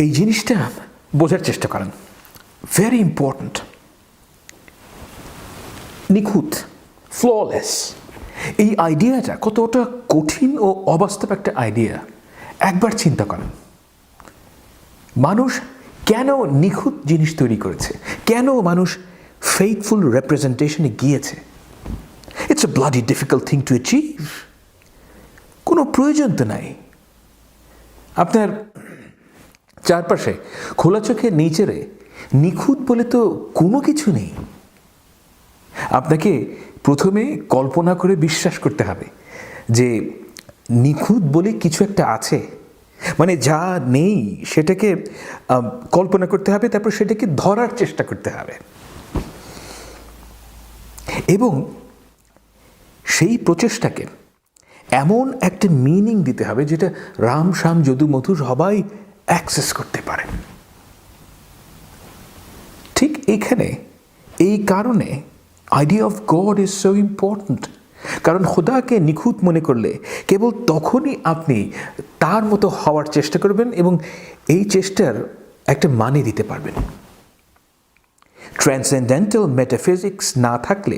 এই জিনিসটা বোঝার চেষ্টা করেন, ভেরি ইম্পর্ট্যান্ট। নিখুঁত, ফ্ললেস, এই আইডিয়াটা কতটা কঠিন ও অবাস্তব একটা আইডিয়া একবার চিন্তা করেন। মানুষ কেন নিখুঁত জিনিস তৈরি করেছে, কেন মানুষ ফেইথফুল রিপ্রেজেন্টেশনে গিয়েছে? It's a bloody difficult thing to achieve. কোনো প্রয়োজন তো নাই। আপনার চারপাশে খোলা চোখে নেচারে নিখুঁত বলে তো কোনো কিছু নেই। আপনাকে প্রথমে কল্পনা করে বিশ্বাস করতে হবে যে নিখুঁত বলে কিছু একটা আছে, মানে যা নেই সেটাকে কল্পনা করতে হবে, তারপর সেটাকে ধরার চেষ্টা করতে হবে এবং সেই প্রচেষ্টাকে এমন একটা মিনিং দিতে হবে যেটা রাম শ্যাম যদু মধু সবাই অ্যাক্সেস করতে পারে। ঠিক এখানে এই কারণে idea of god is so important. কারণ খোদাকে নিখুঁত মনে করলে কেবল তখনই আপনি তার মতো হওয়ার চেষ্টা করবেন এবং এই চেষ্টার একটা মানে দিতে পারবেন। ট্রান্সেন্ডেন্টাল মেটাফিজিক্স না থাকলে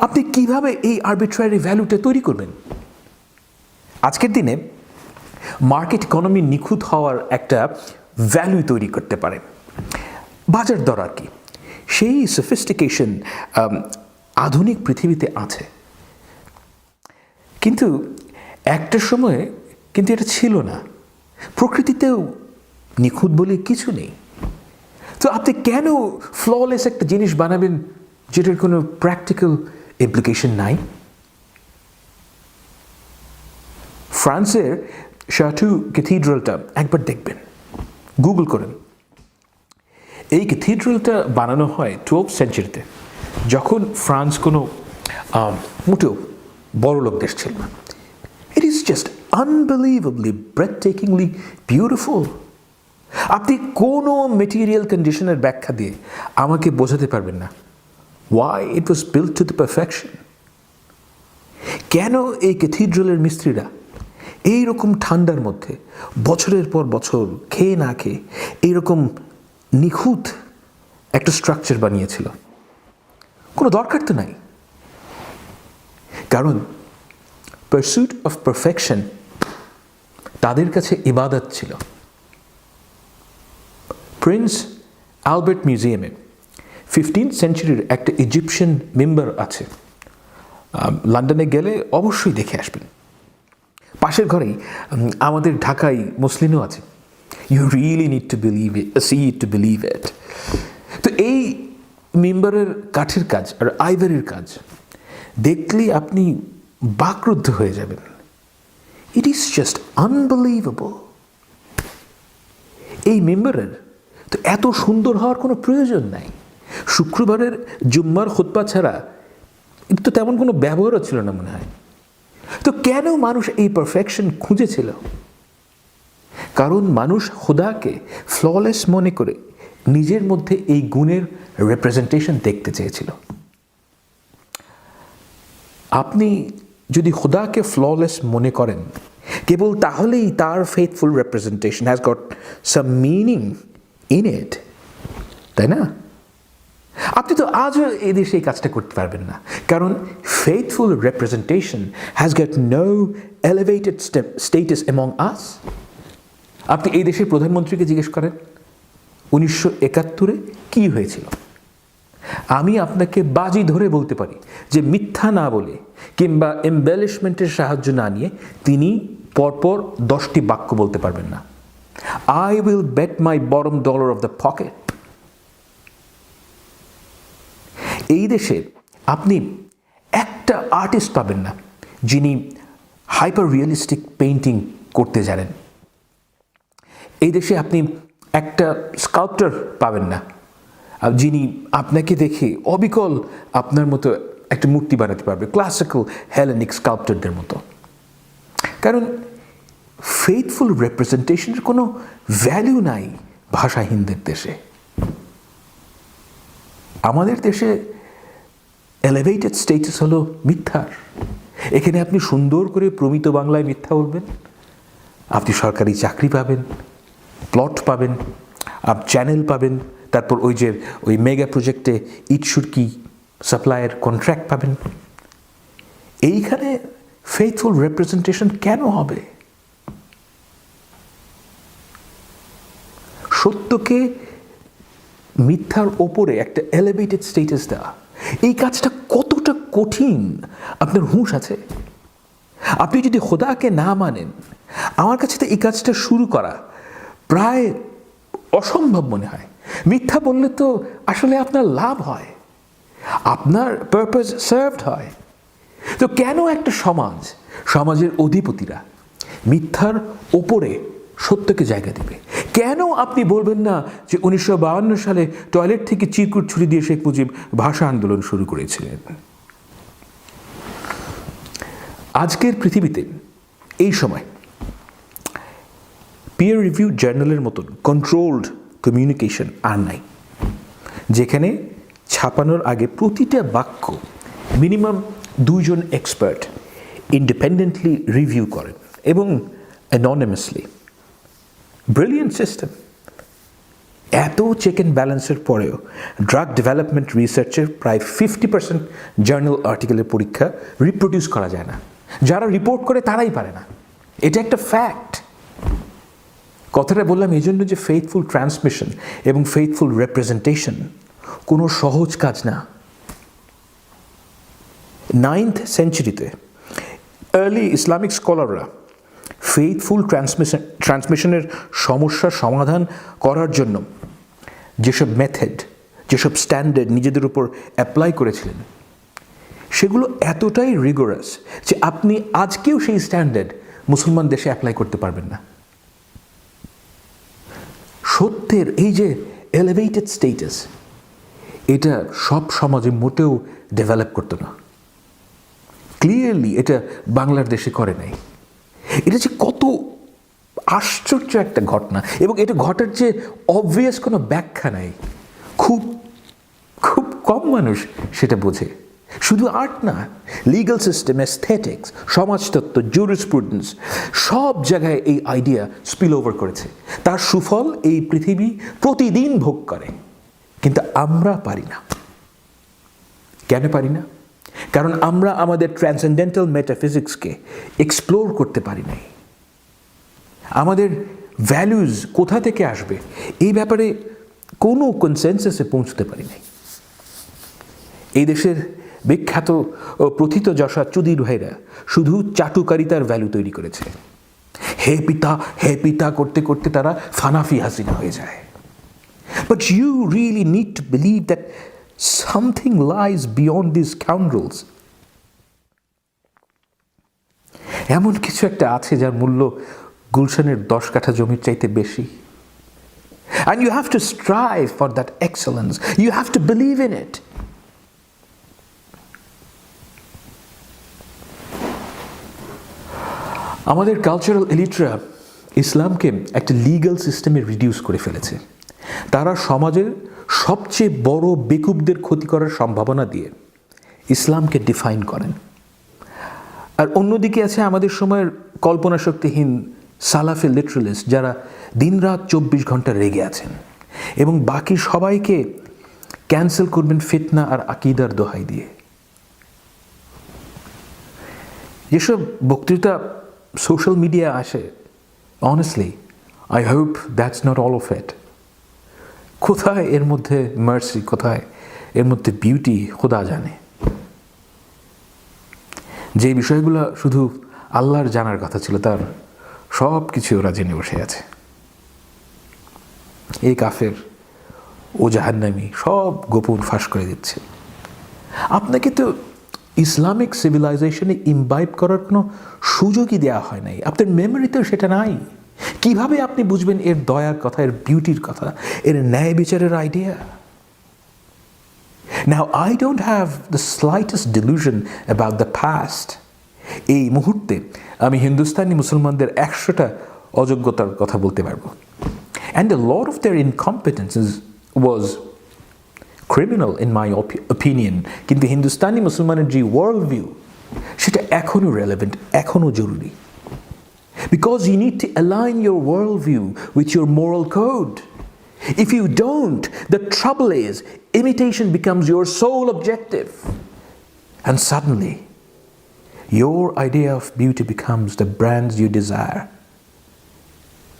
আপনি কিভাবে এই আরবিট্রারি ভ্যালুটা তৈরি করবেন? আজকের দিনে মার্কেট ইকোনমি নিখুঁত হওয়ার একটা ভ্যালু তৈরি করতে পারে, বাজার দর আর কি। সেই সফিস্টিকেশন আধুনিক পৃথিবীতে আছে, কিন্তু একটা সময়ে কিন্তু এটা ছিল না। প্রকৃতিতেও নিখুঁত বলে কিছু নেই। তো আপনি কেন ফ্ললেস একটা জিনিস বানাবেন যেটার কোনো প্র্যাকটিক্যাল ইমপ্লিকেশন নাই? ফ্রান্সের শাটু ক্যাথিড্রালটা একবার দেখবেন, গুগল করেন। এই ক্যাথিড্রালটা বানানো হয় 12th সেঞ্চুরিতে, যখন ফ্রান্স কোনো মোটেও বড় লোক দেশ ছিল না। It is just unbelievably breathtakingly beautiful. আপনি কোনো মেটেরিয়াল কন্ডিশনের ব্যাখ্যা দিয়ে আমাকে বোঝাতে পারবেন না why it was built to the perfection। কেন এই ক্যাথিড্রালের মিস্ত্রিরা এইরকম ঠান্ডার মধ্যে বছরের পর বছর খেয়ে না খেয়ে এইরকম নিখুঁত একটা স্ট্রাকচার বানিয়েছিল? কোনো দরকার তো নাই। কারণ পারস্যুট অফ পারফেকশন তাদের কাছে ইবাদত ছিল। প্রিন্স অ্যালবার্ট মিউজিয়ামে 15th সেঞ্চুরির একটা ইজিপশিয়ান মেম্বার আছে, লন্ডনে গেলে অবশ্যই দেখে আসবেন। পাশের ঘরেই আমাদের ঢাকায় মুসলিমও আছে। You really need to believe it, see it to believe it. তো এই মেম্বারের কাঠের কাজ আর আইভারির কাজ দেখলে আপনি বাকরুদ্ধ হয়ে যাবেন। ইট ইজ জাস্ট আনবিলিভেবল। এই মেম্বারের তো এত সুন্দর হওয়ার কোনো প্রয়োজন নাই। শুক্রবারের জুম্মার খুতবা ছাড়া এটা তো তেমন কোনো ব্যবহারও ছিল না মনে হয়। তো কেন মানুষ এই পারফেকশন খুঁজেছিল? কারণ মানুষ খোদাকে ফ্ললেস মনে করে নিজের মধ্যে এই গুণের রিপ্রেজেন্টেশন দেখতে চেয়েছিল। আপনি যদি খোদাকে ফ্ললেস মনে করেন কেবল তাহলেই তার faithful representation has got some meaning in it, তাই না? আপনি তো আজও এই দেশে এই কাজটা করতে পারবেন না, কারণ faithful representation has got no elevated status among us. আপনি এই দেশের প্রধানমন্ত্রীকে জিজ্ঞেস করেন 1971 কি হয়েছিল। আমি আপনাকে বাজি ধরে বলতে পারি যে মিথ্যা না বলে কিংবা এমবেলিশমেন্টের সাহায্য না নিয়ে তিনি পরপর 10টি বাক্য বলতে পারবেন না। I will bet my bottom dollar of the pocket. এই দেশে আপনি একটা আর্টিস্ট পাবেন না যিনি হাইপার রিয়েলিস্টিক পেইন্টিং করতে জানেন। এই দেশে আপনি একটা স্কাল্পটার পাবেন না যিনি আপনাকে দেখে অবিকল আপনার মতো একটা মূর্তি বানাতে পারবে, ক্লাসিক্যাল হেলেনিক স্কাল্পটারদের মতো। কারণ ফেথফুল রিপ্রেজেন্টেশনের কোনো ভ্যালু নাই ভাষাহীনদের দেশে। আমাদের দেশে এলিভেটেড স্টেটাস হলো মিথ্যার। এখানে আপনি সুন্দর করে প্রমিত বাংলায় মিথ্যা বলবেন, আপনি সরকারি চাকরি পাবেন, প্লট পাবেন, চ্যানেল পাবেন, তারপর ওই মেগা প্রজেক্টে ইট সুরকি সাপ্লাইয়ের কন্ট্রাক্ট পাবেন। এইখানে ফেইথফুল রিপ্রেজেন্টেশন কেন হবে? সত্যকে মিথ্যার ওপরে একটা এলিভেটেড স্টেটাস দেওয়া, এই কাজটা কতটা কঠিন আপনার হুঁশ আছে? আপনি যদি খোদাকে না মানেন, আমার কাছে তো এই কাজটা শুরু করা প্রায় অসম্ভব মনে হয়। মিথ্যা বললে তো আসলে আপনার লাভ হয়, আপনার পারপাস সার্ভড হয়। তো কেন একটা সমাজের অধিপতিরা মিথ্যার ওপরে সত্যকে জায়গা দেবে? কেন আপনি বলবেন না যে 1952 সালে টয়লেট থেকে চিরকুট ছুরি দিয়ে শেখ মুজিব ভাষা আন্দোলন শুরু করেছিলেন? আজকের পৃথিবীতে এই সময় পিয়ার রিভিউ জার্নালের মতন কন্ট্রোলড কমিউনিকেশন আর নাই, যেখানে ছাপানোর আগে প্রতিটা বাক্য মিনিমাম 2 জন এক্সপার্ট ইন্ডিপেন্ডেন্টলি রিভিউ করেন এবং অ্যাননিমাসলি। Brilliant system. এত চেক অ্যান্ড ব্যালেন্সের পরেও ড্রাগ ডেভেলপমেন্ট রিসার্চের প্রায় 50% জার্নাল আর্টিকেলের পরীক্ষা রিপ্রোডিউস করা যায় না। যারা রিপোর্ট করে তারাই পারে না। এটা একটা ফ্যাক্ট। কথাটা বললাম এই জন্য যে ফেইথফুল ট্রান্সমিশন এবং ফেইথফুল রিপ্রেজেন্টেশন কোনো সহজ কাজ না। 9th সেঞ্চুরিতে আর্লি ইসলামিক স্কলাররা ফেইথফুল ট্রান্সমিশনের সমস্যার সমাধান করার জন্য যেসব মেথড, যেসব স্ট্যান্ডার্ড নিজেদের উপর অ্যাপ্লাই করেছিলেন, সেগুলো এতটাই রিগোরাস যে আপনি আজকেও সেই স্ট্যান্ডার্ড মুসলমান দেশে অ্যাপ্লাই করতে পারবেন না। সত্যের এই যে এলিভেটেড স্টেটাস, এটা সব সমাজে মোটেও ডেভেলপ করতো না। ক্লিয়ারলি এটা বাংলার দেশে করে নাই। এটা যে কত আশ্চর্য একটা ঘটনা, এবং এটা ঘটার যে অবভিয়াস কোনো ব্যাখ্যা নাই। খুব খুব কম মানুষ সেটা বোঝে। শুধু আর্ট না, লিগাল সিস্টেম, এস্থেটিক্স, সমাজতত্ত্ব, জুরিসপ্রুডেন্স, সব জায়গায় এই আইডিয়া স্পিল ওভার করেছে। তার সুফল এই পৃথিবী প্রতিদিন ভোগ করে, কিন্তু আমরা পারি না। কেন পারি না? কারণ আমরা আমাদের ট্রান্সেন্ডেন্টাল মেটাফিজিক্সকে এক্সপ্লোর করতে পারি নাই। আমাদের ভ্যালুজ কোথা থেকে আসবে এই ব্যাপারে কোনো কনসেনসাসে পৌঁছতে পারি নাই। এই দেশের বিখ্যাত ও প্রথিতযশা চুদির ভাইরা শুধু চাটুকারিতার ভ্যালু তৈরি করেছে। হে পিতা করতে করতে তারা ফানাফি হাসিনা হয়ে যায়। But you really need to believe that something lies beyond these scoundrels. এমন কিছু একটা আছে যার মূল্য গুলশানের 10 কাঠা জমির চাইতে বেশি। And you have to strive for that excellence. You have to believe in it. আমাদের কালচারাল এলিটরা ইসলামকে একটা লিগ্যাল সিস্টেমে রিডিউস করে ফেলেছে। তারা সমাজের সবচেয়ে বড় বেকুবদের ক্ষতি করার সম্ভাবনা দিয়ে ইসলামকে ডিফাইন করেন। আর অন্যদিকে আছে আমাদের সময়ের কল্পনাশক্তিহীন সালাফি লিটারালিস্ট, যারা দিনরাত 24 ঘন্টা রেগে আছেন এবং বাকি সবাইকে ক্যান্সেল করবেন ফিতনা আর আকিদার দোহাই দিয়ে। যেসব বক্তৃতা সোশ্যাল মিডিয়া আসে, honestly I hope that's not all of it. কোথায় এর মধ্যে মার্সি, কোথায় এর মধ্যে বিউটি, খোদা জানে। যে বিষয়গুলো শুধু আল্লাহর জানার কথা ছিল, তার সব কিছু ওরা জেনে বসে আছে। এই কাফের, ও জাহান্নামী, সব গোপন ফাঁস করে দিচ্ছে। আপনাকে তো ইসলামিক সিভিলাইজেশনে ইমবাইব করার কোনো সুযোগই দেওয়া হয় নাই, আপনার মেমোরিতেও সেটা নাই। কিভাবে আপনি বুঝবেন এর দয়ার কথা, এর বিউটির কথা, এর ন্যায় বিচারের idea? Now, I don't have the slightest delusion about the past. এই মুহূর্তে আমি হিন্দুস্তানি মুসলমানদের 100টা অযোগ্যতার কথা বলতে পারবো। And a lot of their incompetences was criminal in my opinion. কিন্তু হিন্দুস্তানি মুসলমানের যে ওয়ার্ল্ড ভিউ, সেটা এখনও রেলেভেন্ট, এখনও জরুরি। Because you need to align your worldview with your moral code. If you don't, the trouble is, imitation becomes your sole objective. And suddenly, your idea of beauty becomes the brands you desire,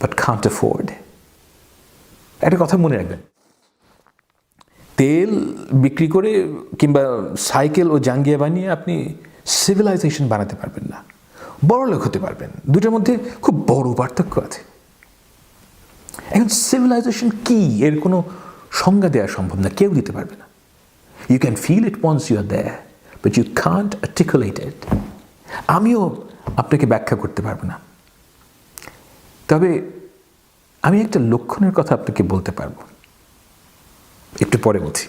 but can't afford. একটা কথা মনে রাখবেন, তেল বিক্রি করে কিংবা cycle ও জাঙ্গিয়া বানিয়ে আপনি সিভিলাইজেশন বানাতে পারবেন না, বড়লোক হতে পারবেন। দুটার মধ্যে খুব বড় পার্থক্য আছে। এখন সিভিলাইজেশন কি এর কোনো সংজ্ঞা দেওয়া সম্ভব না, কেউ দিতে পারবে না। You can feel it once you are there, but you can't articulate it. আমিও আপনাকে ব্যাখ্যা করতে পারবো না, তবে আমি একটা লক্ষণের কথা আপনাকে বলতে পারবো, একটু পরে বলছি।